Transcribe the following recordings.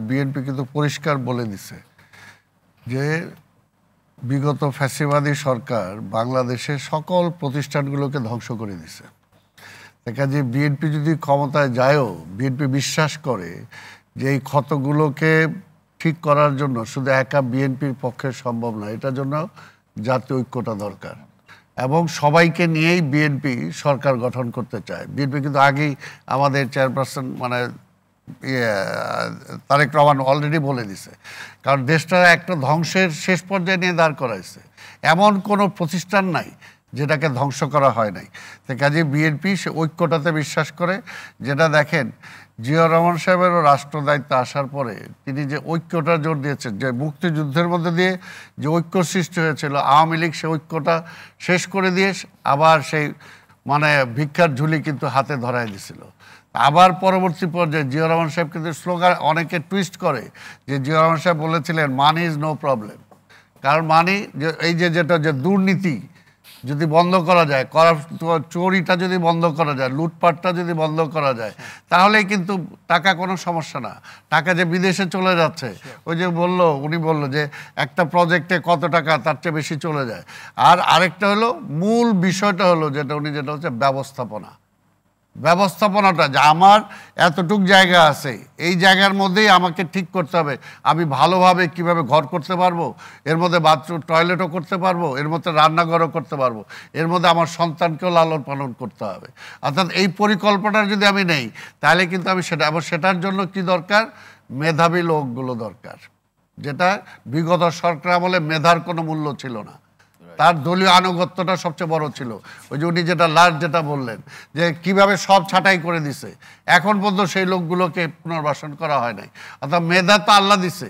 BNP কিন্তু পরিষ্কার বলে দিছে যে বিগত ফ্যাসিবাদী সরকার বাংলাদেশের সকল প্রতিষ্ঠানগুলোকে ধ্বংস করে দিছে। কাজে বিএনপি যদি ক্ষমতায় যায়ও, বিএনপি বিশ্বাস করে যে এই ক্ষতগুলোকে ঠিক করার জন্য শুধু একা বিএনপির পক্ষে সম্ভব নয়, এটার জন্য জাতীয় ঐক্যটা দরকার এবং সবাইকে নিয়েই বিএনপি সরকার গঠন করতে চায়। বিএনপি কিন্তু আগেই আমাদের চেয়ারপারসন মানে তারেক রহমান অলরেডি বলে দিছে, কারণ দেশটা একটা ধ্বংসের শেষ পর্যায়ে নিয়ে দাঁড় করাইছে। এমন কোনো প্রতিষ্ঠান নাই যেটাকে ধ্বংস করা হয় নাই। তো কাজে বিএনপি সে ঐক্যটাতে বিশ্বাস করে। যেটা দেখেন জিয়াউর রহমান সাহেবেরও রাষ্ট্র দায়িত্ব আসার পরে তিনি যে ঐক্যটা জোর দিয়েছেন, যে মুক্তিযুদ্ধের মধ্যে দিয়ে যে ঐক্য সৃষ্টি হয়েছিল, আওয়ামী লীগ সে ঐক্যটা শেষ করে দিয়ে আবার সেই মানে ভিক্ষার ঝুলি কিন্তু হাতে ধরাই দিছিল। আবার পরবর্তী পর্যায়ে জিয়াউর রহমান সাহেব কিন্তু স্লোগান অনেকে টুইস্ট করে যে জিয়াউর রহমান সাহেব বলেছিলেন মানি ইজ নো প্রবলেম। কারণ মানি যে এই যেটা যে দুর্নীতি যদি বন্ধ করা যায়, চোরিটা যদি বন্ধ করা যায়, লুটপাটটা যদি বন্ধ করা যায়, তাহলে কিন্তু টাকা কোনো সমস্যা না। টাকা যে বিদেশে চলে যাচ্ছে, ওই যে উনি বললো যে একটা প্রজেক্টে কত টাকা, তার চেয়ে বেশি চলে যায়। আর আরেকটা হলো মূল বিষয়টা হলো যেটা হচ্ছে ব্যবস্থাপনাটা, যে আমার এতটুক জায়গা আছে, এই জায়গার মধ্যেই আমাকে ঠিক করতে হবে আমি ভালোভাবে কিভাবে ঘর করতে পারবো, এর মধ্যে বাথরুম টয়লেটও করতে পারবো, এর মধ্যে রান্নাঘরও করতে পারবো, এর মধ্যে আমার সন্তানকেও লালন পালন করতে হবে। অর্থাৎ এই পরিকল্পনার যদি আমি নেই, তাহলে কিন্তু আমি সেটার জন্য কি দরকার, মেধাবী লোকগুলো দরকার। যেটা বিগত সরকার আমলে মেধার কোনো মূল্য ছিল না, তার দলীয় আনুগত্যটা সবচেয়ে বড় ছিল। ওই যে উনি যেটা বললেন যে কিভাবে সব ছাঁটাই করে দিছে, এখন পর্যন্ত সেই লোকগুলোকে পুনর্বাসন করা হয় নাই। অর্থাৎ মেধা তো আল্লাহ দিছে।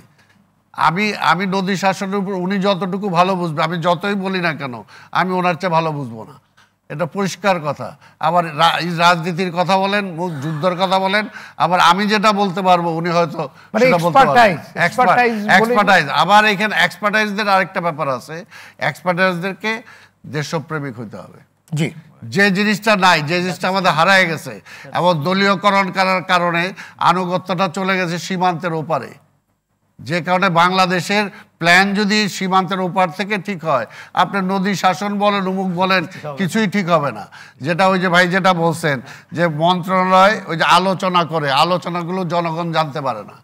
আমি নদী শাসনের উপর উনি যতটুকু ভালো বুঝবে, আমি যতই বলি না কেন আমি ওনার চেয়ে ভালো বুঝবো না, এটা পরিষ্কার কথা। আবার রাজনীতির কথা বলেন, যুদ্ধের কথা বলেন, আবার আমি যেটা বলতে পারবো উনি হয়তো এক্সপার্টাইজ। আবার এখানে এক্সপার্টাইজদের আরেকটা ব্যাপার আছে, এক্সপার্টাইজদেরকে দেশপ্রেমিক হইতে হবে। জি, যে জিনিসটা নাই, যে জিনিসটা আমাদের হারায় গেছে এবং দলীয়করণ করার কারণে আনুগত্যটা চলে গেছে সীমান্তের ওপারে, যে কারণে বাংলাদেশের প্ল্যান যদি সীমান্তের ওপার থেকে ঠিক হয়, আপনার নদী শাসন বলেন, উমুক বলেন, কিছুই ঠিক হবে না। যেটা ওই যে ভাই যেটা বলছেন যে মন্ত্রণালয় ওই যে আলোচনা করে, আলোচনাগুলো জনগণ জানতে পারে না,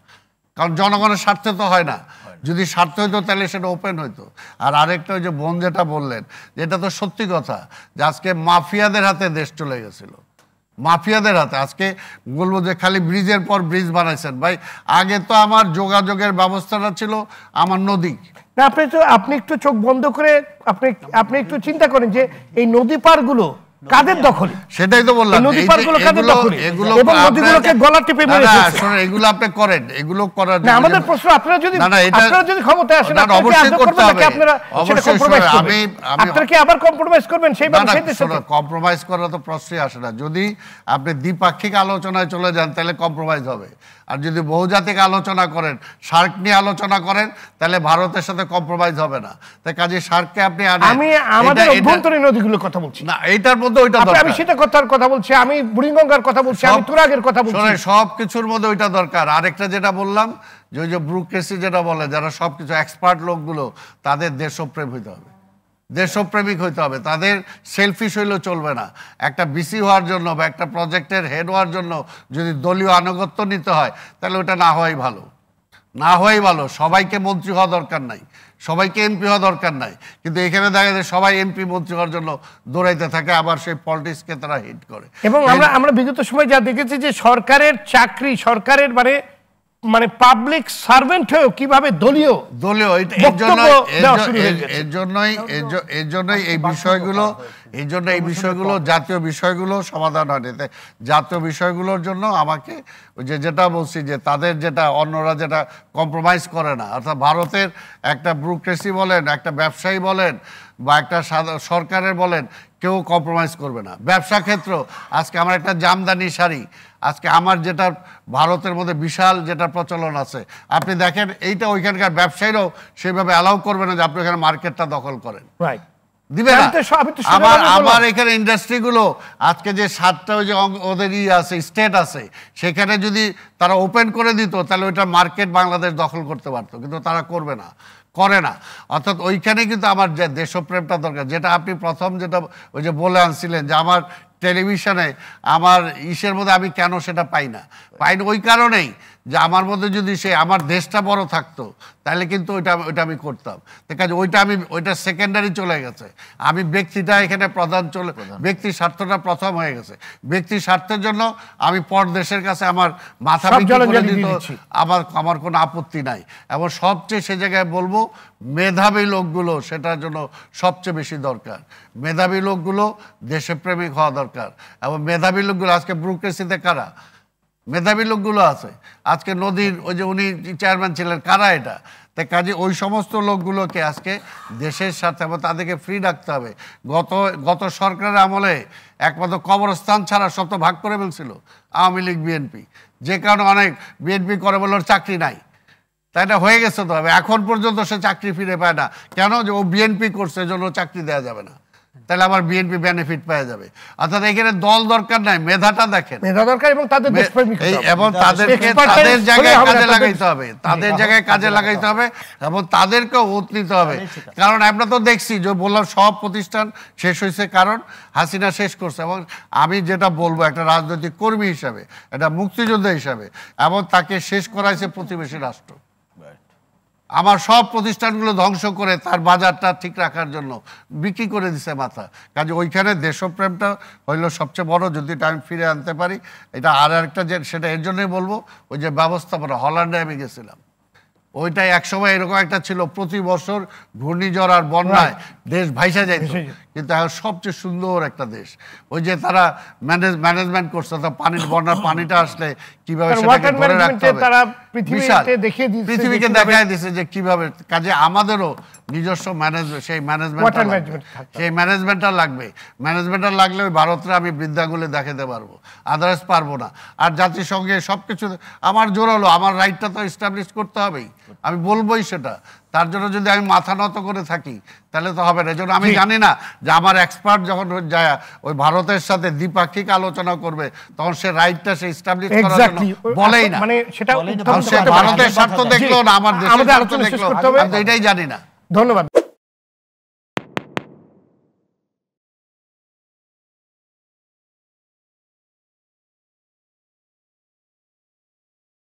কারণ জনগণের স্বার্থে তো হয় না। যদি স্বার্থ হইতো তাহলে সেটা ওপেন হইতো। আর আরেকটা ওই যে বোন যেটা বললেন, যেটা তো সত্যি কথা, যে আজকে মাফিয়াদের হাতে দেশ চলে গেছিল, মাফিয়াদের হাতে। আজকে বলবো যে খালি ব্রিজের পর ব্রিজ বানাইছেন ভাই, আগে তো আমার যোগাযোগের ব্যবস্থাটা ছিল আমার নদী। না, আপনি একটু চোখ বন্ধ করে আপনি একটু চিন্তা করেন যে এই নদী পারগুলো কাদের দখলে, সেটাই তো বললাম। নদী পারগুলো কাদের দখলে, এবং নদীগুলোকে গলা টিপে মেরে ফেলছে। এগুলো আপনি করেন, এগুলো করার না, আমাদের প্রশ্ন আপনারা যদি ক্ষমতায় আসেন অবশ্যই করতে হবে। আপনারা কি আবার কম্প্রোমাইজ করবেন? কম্প্রোমাইজ করার তো প্রশ্নই আসে না। যদি আপনি দ্বিপাক্ষিক আলোচনায় চলে যান তাহলে কম্প্রোমাইজ হবে। আর যদি বহুজাতিক আলোচনা করেন, সার্ক নিয়ে আলোচনা করেন, তাহলে ভারতের সাথে কম্প্রোমাইজ হবে না। তাই কাজে সার্ককে আপনি আমি আমাদের অভ্যন্তরীণ নদীগুলোর কথা বলছি না, এইটার মধ্যে ওইটা দরকার। আমি সেটা কথা বলছি, আমি বুড়িগঙ্গার কথা বলছি, আমি তুরাগের কথা বলছি, সব কিছুর মধ্যে ওইটা দরকার। আরেকটা যেটা বললাম যে ওই যে ব্রুকেসি যেটা বলে, যারা সবকিছু এক্সপার্ট লোকগুলো, তাদের দেশপ্রেম হইতে হবে, দেশপ্রেমিক হইতে হবে। তাদের সেলফিশ হইলেও চলবে না। একটা বিসি হওয়ার জন্য বা একটা প্রজেক্টের হেড হওয়ার জন্য যদি দলীয় আনুগত্য নিতে হয়, তাহলে ওটা না হওয়াই ভালো। সবাইকে মন্ত্রী হওয়া দরকার নাই, সবাইকে এমপি হওয়া দরকার নাই, কিন্তু এখানে দেখা যায় সবাই এমপি মন্ত্রী হওয়ার জন্য দৌড়াইতে থাকে, আবার সেই পলিটিক্সকে তারা হিট করে। এবং আমরা বিগত সময় যা দেখেছি যে সরকারের চাকরি, সরকারের মানে পাবলিক সার্ভেন্ট হয়েও কিভাবে দলীয় এর জন্যই এই বিষয়গুলো জাতীয় বিষয়গুলো সমাধান হয়নি। জাতীয় বিষয়গুলোর জন্য আমাকে যেটা বলছি যে তাদের যেটা অন্যরা যেটা কম্প্রোমাইজ করে না, অর্থাৎ ভারতের একটা ব্যুরোক্রেসি বলেন, একটা ব্যবসায়ী বলেন বা একটা সরকারের বলেন, কেউ কম্প্রোমাইজ করবে না। ব্যবসা ক্ষেত্র, আজকে আমার একটা জামদানি শাড়ি, আজকে আমার যেটা ভারতের মধ্যে বিশাল যেটা প্রচলন আছে, আপনি দেখেন এইটা ওইখানকার ব্যবসায়ীরাও সেভাবে অ্যালাউ করবে না যে আপনি ওখানে মার্কেটটা দখল করেন। দিবে না। আমার এখানে ইন্ডাস্ট্রিগুলো আজকে যে 7টা ওই যে ওদের আছে স্টেট আছে, সেখানে যদি তারা ওপেন করে দিত তাহলে ওইটা মার্কেট বাংলাদেশ দখল করতে পারতো, কিন্তু তারা করবে না, করে না। অর্থাৎ ওইখানে কিন্তু আমার যে দেশপ্রেমটা দরকার, যেটা আপনি প্রথম যেটা ওই যে বলে আনছিলেন যে আমার টেলিভিশনে আমার ইসের মধ্যে আমি কেন সেটা পাই না ওই কারণেই যে আমার মধ্যে যদি সে আমার দেশটা বড় থাকতো তাহলে কিন্তু ওইটা আমি করতাম। কাজে ওইটা সেকেন্ডারি চলে গেছে। আমি ব্যক্তিটা এখানে প্রধান ব্যক্তির স্বার্থটা প্রথম হয়ে গেছে। ব্যক্তির স্বার্থের জন্য আমি পর দেশের কাছে আমার মাথা বিক্রি করে দিত আমার কোনো আপত্তি নাই। এবং সবচেয়ে সে জায়গায় বলবো মেধাবী লোকগুলো সেটার জন্য সবচেয়ে বেশি দরকার। মেধাবী লোকগুলো দেশপ্রেমিক হওয়া দরকার। এবং মেধাবী লোকগুলো আজকে ব্যুরোক্রেসিতে কারা মেধাবী লোকগুলো আছে, আজকে নদীর ওই যে উনি চেয়ারম্যান ছিলেন, কারা এটা? তাই কাজে ওই সমস্ত লোকগুলোকে আজকে দেশের সাথে এবং তাদেরকে ফ্রি রাখতে হবে। গত সরকারের আমলে একমাত্র কবরস্থান ছাড়া সব তো ভাগ করে ফেলছিল আওয়ামী লীগ বিএনপি, যে কারণে অনেক বিএনপি করে বলল চাকরি নাই, তাই না? হয়ে গেছে তো। হবে এখন পর্যন্ত সে চাকরি ফিরে পায় না। কেন? যে ও বিএনপি করছে, এজন্য চাকরি দেওয়া যাবে না, তাহলে আবার বিএনপি বেনিফিট পাওয়া যাবে। অর্থাৎ এখানে দল দরকার নাই, মেধাটা দেখেন, মেধা দরকার এবং তাদের এবং তাদেরকে তাদের জায়গায় কাজে লাগাইতে হবে, তাদের জায়গায় কাজে লাগাইতে হবে এবং তাদেরকেও ওত নিতে হবে। কারণ আমরা তো দেখছি যে বললাম সব প্রতিষ্ঠান শেষ হয়েছে, কারণ হাসিনা শেষ করছে। এবং আমি যেটা বলবো একটা রাজনৈতিক কর্মী হিসাবে, একটা মুক্তিযোদ্ধা হিসাবে, এবং তাকে শেষ করাইছে প্রতিবেশী রাষ্ট্র। আমার সব প্রতিষ্ঠানগুলো ধ্বংস করে তার বাজারটা ঠিক রাখার জন্য বিক্রি করে দিছে মাথা। কাজে ওইখানে দেশপ্রেমটা হইল সবচেয়ে বড়, যদি এটা আমি ফিরে আনতে পারি। এটা আর একটা যে সেটা এর জন্যই বলবো, ওই যে ব্যবস্থাপনা, হল্যান্ডে আমি গেছিলাম, ওইটাই একসময় এরকম একটা ছিল, প্রতি বছর ঘূর্ণিঝড় আর বন্যায় দেশ ভাইসা যাইত, কিন্তু এখন সবচেয়ে সুন্দর একটা দেশ। ওই যে তারা ম্যানেজমেন্ট করছে, পানির বন্যার পানিটা আসলে কিভাবে সেটাকে ধরে রাখতে হবে, পৃথিবীকে দেখায় দিছে যে কিভাবে। কাজে আমাদেরও নিজস্ব সেই ম্যানেজমেন্টটা লাগবে। ম্যানেজমেন্টটা লাগলে ওই ভারতরে আমি বৃদ্ধাগুলো দেখাতে পারবো, আদারওয়াইজ পারবো না। আর জাতিসংঘে সবকিছু আমার জোরালো, আমার রাইটটা তো এস্টাবলিশ করতে হবেই, আমি বলবোই সেটা। তার জন্য যদি আমি মাথা নত করে থাকি তাহলে তো হবে না। এজন্য আমি জানি না যে আমার এক্সপার্ট যখন যায় ওই ভারতের সাথে দ্বিপাক্ষিক আলোচনা করবে, তখন সে রাইটটা সে এস্টাবলিশ করার জন্য বলেই না। মানে সেটা ভারতের স্বার্থ দেখলো না, আমার দেশের স্বার্থ দেখলো, এটাই জানি না। ধন্যবাদ।